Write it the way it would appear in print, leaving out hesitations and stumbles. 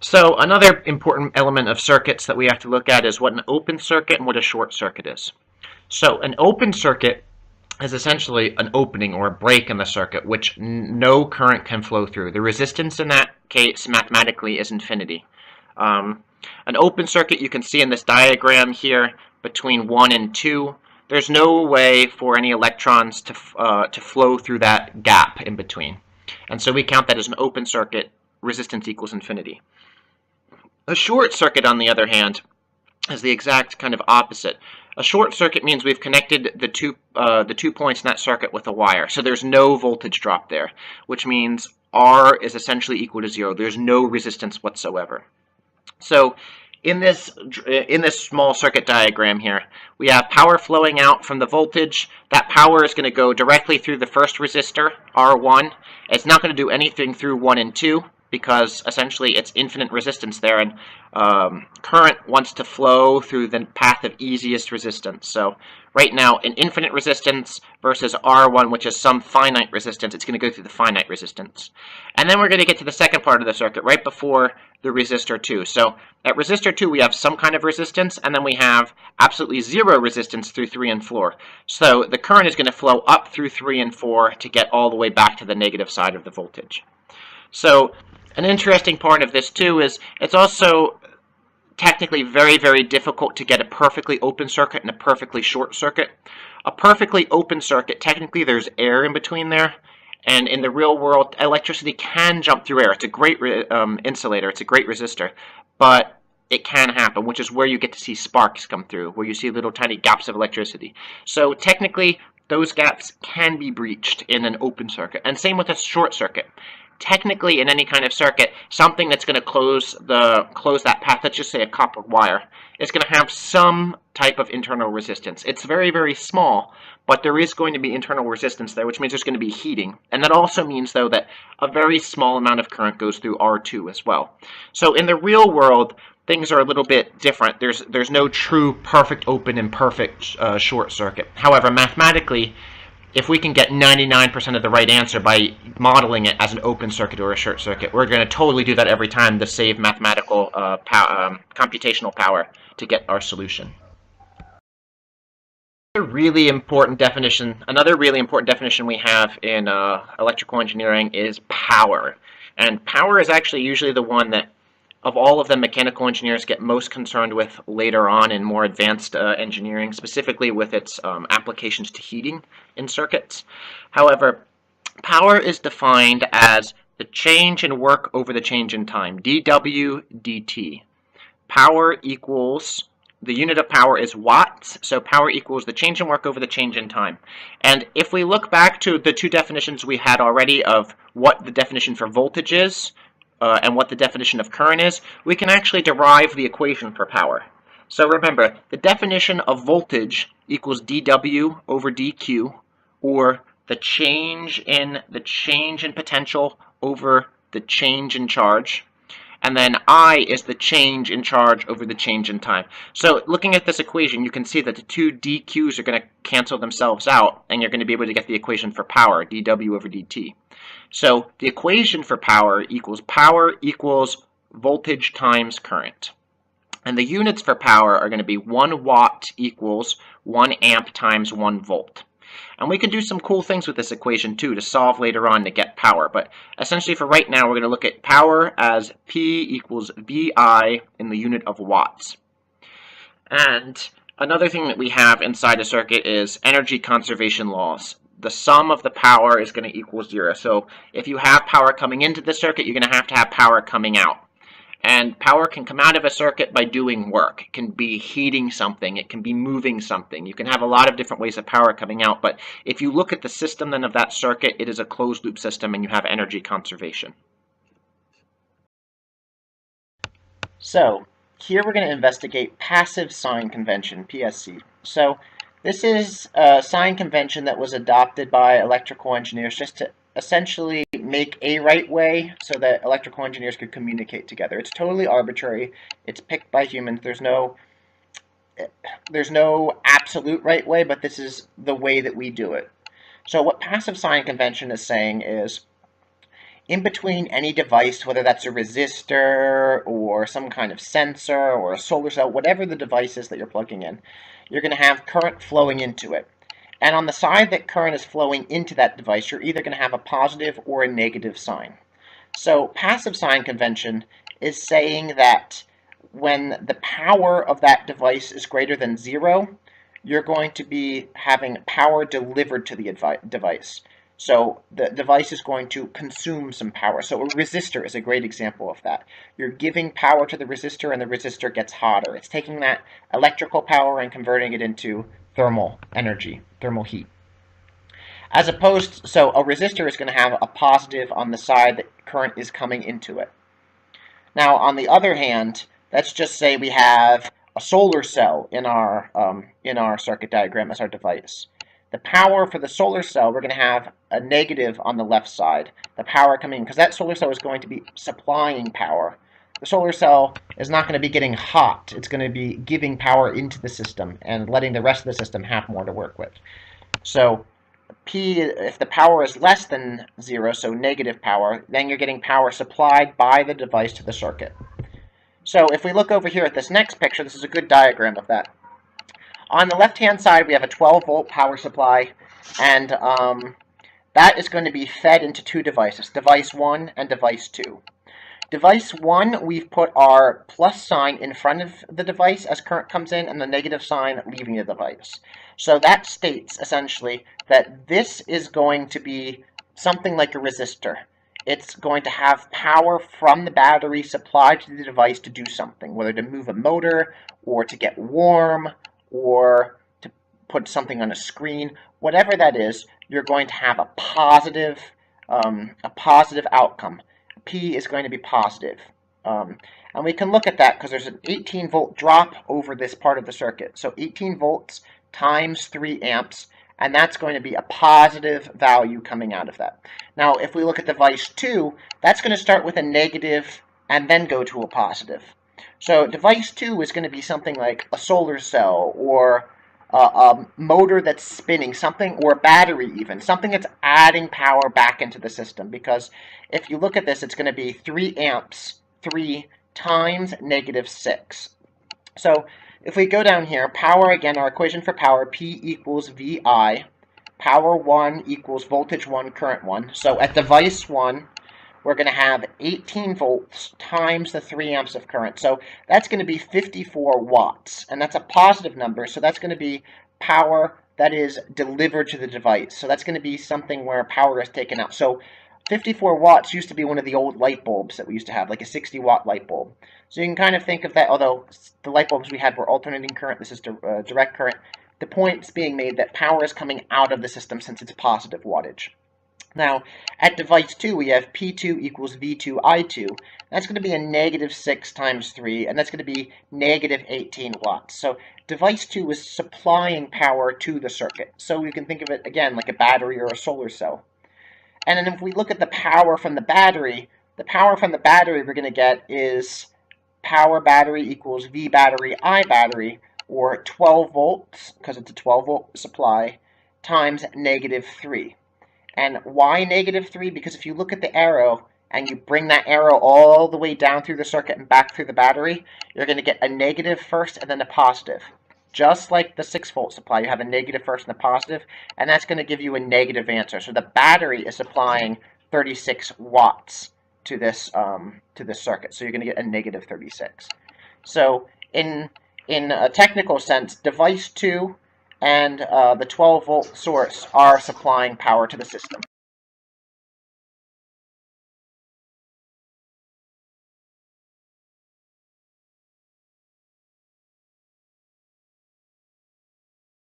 So another important element of circuits that we have to look at is what an open circuit and what a short circuit is. So an open circuit is essentially an opening or a break in the circuit which no current can flow through. The resistance in that case mathematically is infinity. Um, an open circuit you can see in this diagram here between 1 and 2. There's no way for any electrons to flow through that gap in between. And so we count that as an open circuit, resistance equals infinity. A short circuit, on the other hand, is the exact kind of opposite. A short circuit means we've connected the two points in that circuit with a wire, so there's no voltage drop there, which means R is essentially equal to 0. There's no resistance whatsoever. So in this small circuit diagram here, we have power flowing out from the voltage. That power is going to go directly through the first resistor, R1. It's not going to do anything through 1 and 2, because essentially it's infinite resistance there, and current wants to flow through the path of easiest resistance. So right now, in infinite resistance versus R1, which is some finite resistance, it's going to go through the finite resistance. And then we're going to get to the second part of the circuit, right before the resistor 2. So at resistor 2, we have some kind of resistance, and then we have absolutely zero resistance through 3 and 4. So the current is going to flow up through 3 and 4 to get all the way back to the negative side of the voltage. So an interesting part of this, too, is it's also technically very, very difficult to get a perfectly open circuit and a perfectly short circuit. A perfectly open circuit, technically there's air in between there, and in the real world, electricity can jump through air. It's a great insulator, it's a great resistor, but it can happen, which is where you get to see sparks come through, where you see little tiny gaps of electricity. So technically, those gaps can be breached in an open circuit, and same with a short circuit. Technically, in any kind of circuit, something that's going to close that path, let's just say a copper wire, is going to have some type of internal resistance. It's very, very small, but there is going to be internal resistance there, which means there's going to be heating. And that also means, though, that a very small amount of current goes through R2 as well. So in the real world, things are a little bit different. There's no true perfect open and perfect short circuit. However, mathematically, if we can get 99% of the right answer by modeling it as an open circuit or a short circuit, we're going to totally do that every time to save mathematical computational power to get our solution. Another really important definition we have in electrical engineering is power. And power is actually usually the one that, of all of them, mechanical engineers get most concerned with later on in more advanced engineering, specifically with its applications to heating in circuits. However, power is defined as the change in work over the change in time, dW dt. Power equals, the unit of power is watts, so power equals the change in work over the change in time. And if we look back to the two definitions we had already of what the definition for voltage is, and what the definition of current is, we can actually derive the equation for power. So remember, the definition of voltage equals dW over dQ, or the change in potential over the change in charge. And then I is the change in charge over the change in time. So looking at this equation, you can see that the two dQs are going to cancel themselves out, and you're going to be able to get the equation for power, dW over dt. So the equation for power equals voltage times current. And the units for power are going to be 1 watt equals 1 amp times 1 volt. And we can do some cool things with this equation too to solve later on to get power. But essentially for right now, we're going to look at power as P equals VI in the unit of watts. And another thing that we have inside a circuit is energy conservation laws. The sum of the power is going to equal 0. So if you have power coming into the circuit, you're going to have power coming out. And power can come out of a circuit by doing work. It can be heating something. It can be moving something. You can have a lot of different ways of power coming out. But if you look at the system then of that circuit, it is a closed loop system and you have energy conservation. So here we're going to investigate passive sign convention, PSC. So this is a sign convention that was adopted by electrical engineers just to essentially make a right way so that electrical engineers could communicate together. It's totally arbitrary. It's picked by humans. There's no absolute right way, but this is the way that we do it. So what passive sign convention is saying is, in between any device, whether that's a resistor or some kind of sensor or a solar cell, whatever the device is that you're plugging in, you're going to have current flowing into it. And on the side that current is flowing into that device, you're either going to have a positive or a negative sign. So passive sign convention is saying that when the power of that device is greater than 0, you're going to be having power delivered to the device. So the device is going to consume some power. So a resistor is a great example of that. You're giving power to the resistor, and the resistor gets hotter. It's taking that electrical power and converting it into thermal energy, thermal heat. As opposed, so a resistor is going to have a positive on the side that current is coming into it. Now, on the other hand, let's just say we have a solar cell in our circuit diagram as our device. The power for the solar cell, we're going to have a negative on the left side. The power coming, because that solar cell is going to be supplying power. The solar cell is not going to be getting hot. It's going to be giving power into the system and letting the rest of the system have more to work with. So P, if the power is less than 0, so negative power, then you're getting power supplied by the device to the circuit. So if we look over here at this next picture, this is a good diagram of that. On the left-hand side, we have a 12-volt power supply, and that is going to be fed into two devices, device 1 and device 2. Device 1, we've put our plus sign in front of the device as current comes in, and the negative sign leaving the device. So that states, essentially, that this is going to be something like a resistor. It's going to have power from the battery supplied to the device to do something, whether to move a motor, or to get warm, or to put something on a screen. Whatever that is, you're going to have a positive outcome. P is going to be positive. And we can look at that because there's an 18-volt drop over this part of the circuit. So 18 volts times 3 amps, and that's going to be a positive value coming out of that. Now, if we look at device 2, that's going to start with a negative and then go to a positive. So device 2 is going to be something like a solar cell, or a motor that's spinning, something, or a battery even, something that's adding power back into the system. Because if you look at this, it's going to be 3 amps, 3 times negative 6. So if we go down here, power, again, our equation for power, P equals VI. Power 1 equals voltage 1, current 1. So at device 1, we're going to have 18 volts times the 3 amps of current. So that's going to be 54 watts. And that's a positive number, so that's going to be power that is delivered to the device. So that's going to be something where power is taken out. So 54 watts used to be one of the old light bulbs that we used to have, like a 60-watt light bulb. So you can kind of think of that, although the light bulbs we had were alternating current, this is direct current. The point's being made that power is coming out of the system since it's positive wattage. Now, at device 2, we have P2 equals V2I2. That's going to be a negative 6 times 3, and that's going to be negative 18 watts. So device 2 is supplying power to the circuit. So you can think of it, again, like a battery or a solar cell. And then if we look at the power from the battery we're going to get is power battery equals V battery I battery, or 12 volts, because it's a 12-volt supply, times negative 3. And why negative 3? Because if you look at the arrow and you bring that arrow all the way down through the circuit and back through the battery, you're going to get a negative first and then a positive. Just like the 6-volt supply, you have a negative first and a positive, and that's going to give you a negative answer. So the battery is supplying 36 watts to this circuit. So you're going to get a negative 36. So in a technical sense, device 2 and the 12-volt source are supplying power to the system.